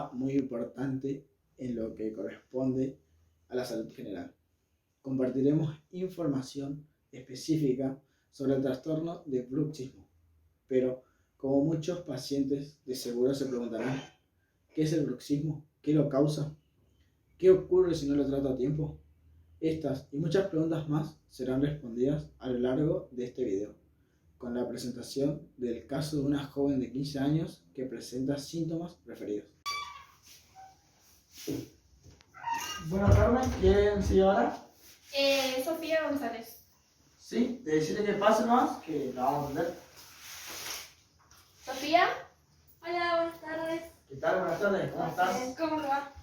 tema muy importante en lo que corresponde a la salud general. Compartiremos información específica sobre el trastorno de bruxismo, pero como muchos pacientes de seguro se preguntarán, ¿qué es el bruxismo? ¿Qué lo causa? ¿Qué ocurre si no lo trato a tiempo? Estas y muchas preguntas más serán respondidas a lo largo de este video, con la presentación del caso de una joven de 15 años que presenta síntomas referidos. Buenas tardes, ¿quién sigue ahora? Sofía González. Sí, de decirle que pase nomás, que la vamos a atender. Sofía. Hola, buenas tardes. ¿Qué tal? Buenas tardes, ¿cómo estás? ¿Cómo te va?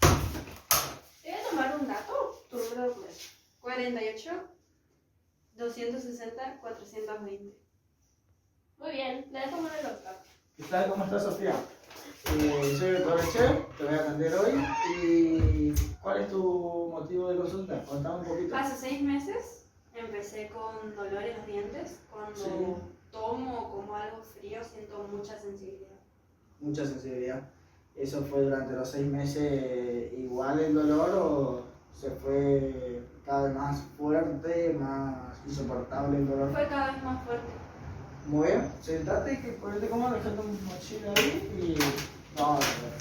Te voy a tomar un dato, tu número de documento. 48 260 420. Muy bien, le dejo tomar el doctor. ¿Qué tal? ¿Cómo estás, Sofía? Soy el doctor Eche, te voy a atender hoy. ¿Y cuál es tu motivo de consulta? Contame un poquito. Hace 6 meses empecé con dolor en los dientes. Cuando tomo o como algo frío siento mucha sensibilidad. Mucha sensibilidad. ¿Eso fue durante los 6 meses igual el dolor o se fue cada vez más fuerte, más insoportable el dolor? Fue cada vez más fuerte. Muy bien, sentate que ponete cómodo, dejate un mochila ahí y vamos a ver.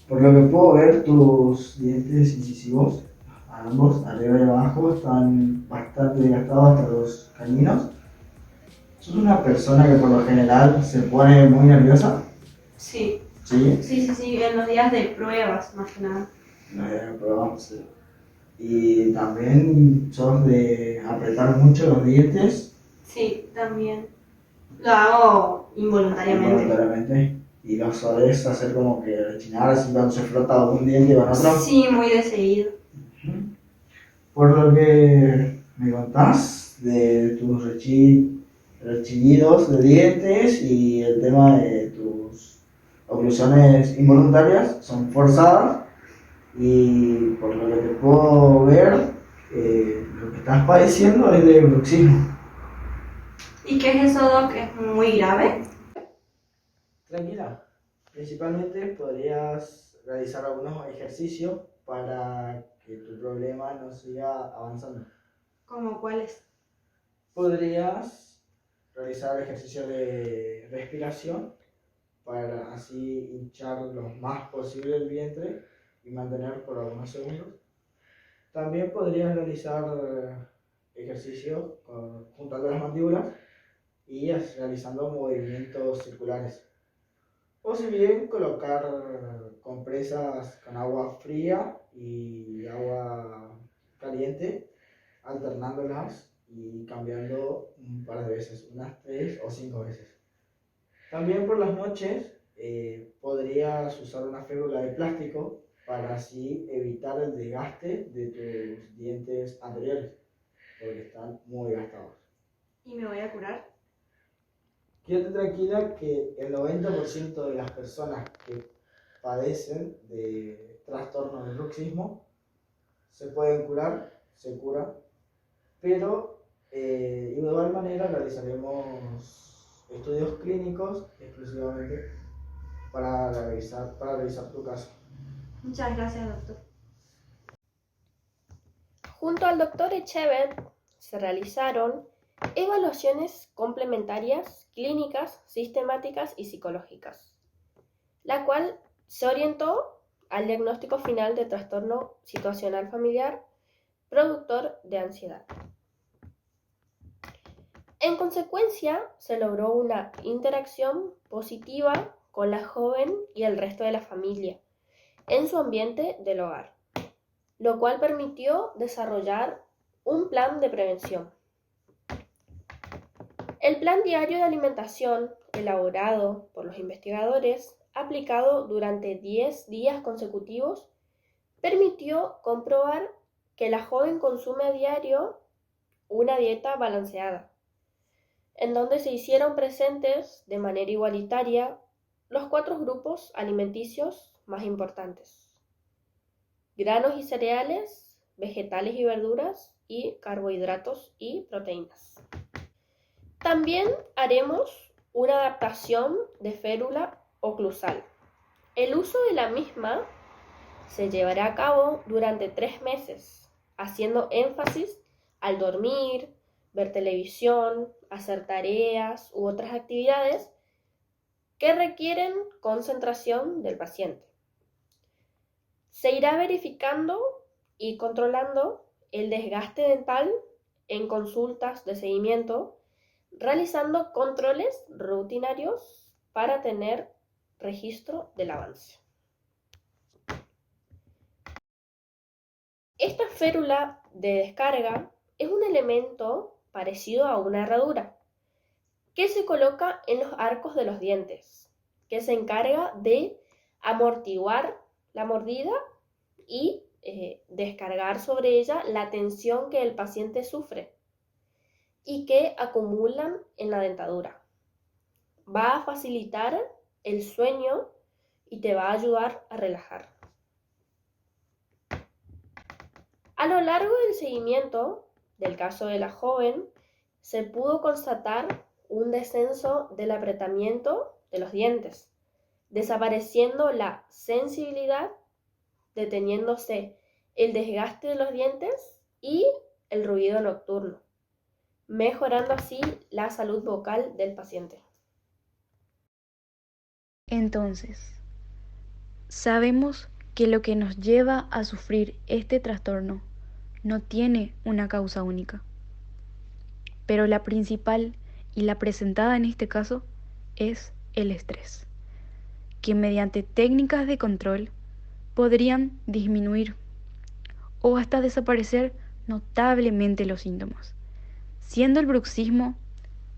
Por lo que puedo ver, tus dientes incisivos, ambos, arriba y abajo, están bastante desgastados hasta los caninos. ¿Sos una persona que por lo general se pone muy nerviosa? Sí. ¿Sí? Sí, en los días de pruebas, más que nada. Probamos. ¿Y también sos de apretar mucho los dientes? Sí, también. Lo hago involuntariamente. ¿Y lo solés hacer como que rechinar así cuando se frota un diente con otro? Sí, muy de seguido. Por lo que me contás de tus rechillidos de dientes y el tema de tus oclusiones involuntarias son forzadas, y por lo que te puedo ver, lo que estás padeciendo es de bruxismo. ¿Y qué es eso, Doc? ¿Es muy grave? Tranquila, principalmente podrías realizar algunos ejercicios para que tu problema no siga avanzando. ¿Cómo cuáles? Podrías realizar ejercicios de respiración para así hinchar lo más posible el vientre y mantener por algunos segundos. También podrías realizar ejercicios juntando las mandíbulas y realizando movimientos circulares. O si bien colocar compresas con agua fría y agua caliente, alternándolas y cambiando un par de veces, unas 3 o 5 veces. También por las noches podrías usar una férula de plástico para así evitar el desgaste de tus dientes anteriores, porque están muy gastados. ¿Y me voy a curar? Quédate tranquila que el 90% de las personas que padecen de trastornos de bruxismo se pueden curar, se curan, pero de igual manera realizaremos estudios clínicos exclusivamente para revisar tu caso. Muchas gracias, doctor. Junto al doctor Echever se realizaron evaluaciones complementarias, clínicas, sistemáticas y psicológicas, la cual se orientó al diagnóstico final de trastorno situacional familiar productor de ansiedad. En consecuencia, se logró una interacción positiva con la joven y el resto de la familia en su ambiente del hogar, lo cual permitió desarrollar un plan de prevención. El plan diario de alimentación, elaborado por los investigadores, aplicado durante 10 días consecutivos, permitió comprobar que la joven consume a diario una dieta balanceada, en donde se hicieron presentes de manera igualitaria los 4 grupos alimenticios más importantes: granos y cereales, vegetales y verduras y carbohidratos y proteínas. También haremos una adaptación de férula oclusal. El uso de la misma se llevará a cabo durante 3 meses, haciendo énfasis al dormir, ver televisión, hacer tareas u otras actividades que requieren concentración del paciente. Se irá verificando y controlando el desgaste dental en consultas de seguimiento, realizando controles rutinarios para tener registro del avance. Esta férula de descarga es un elemento parecido a una herradura que se coloca en los arcos de los dientes, que se encarga de amortiguar la mordida y descargar sobre ella la tensión que el paciente sufre y que acumulan en la dentadura. Va a facilitar el sueño y te va a ayudar a relajar. A lo largo del seguimiento del caso de la joven, se pudo constatar un descenso del apretamiento de los dientes, desapareciendo la sensibilidad, deteniéndose el desgaste de los dientes y el ruido nocturno, mejorando así la salud vocal del paciente. Entonces, sabemos que lo que nos lleva a sufrir este trastorno no tiene una causa única, pero la principal y la presentada en este caso es el estrés, que mediante técnicas de control podrían disminuir o hasta desaparecer notablemente los síntomas, siendo el bruxismo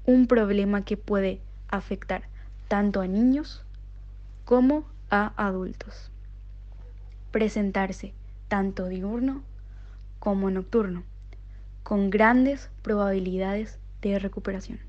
un problema que puede afectar tanto a niños como a adultos. Presentarse tanto diurno como nocturno, con grandes probabilidades de recuperación.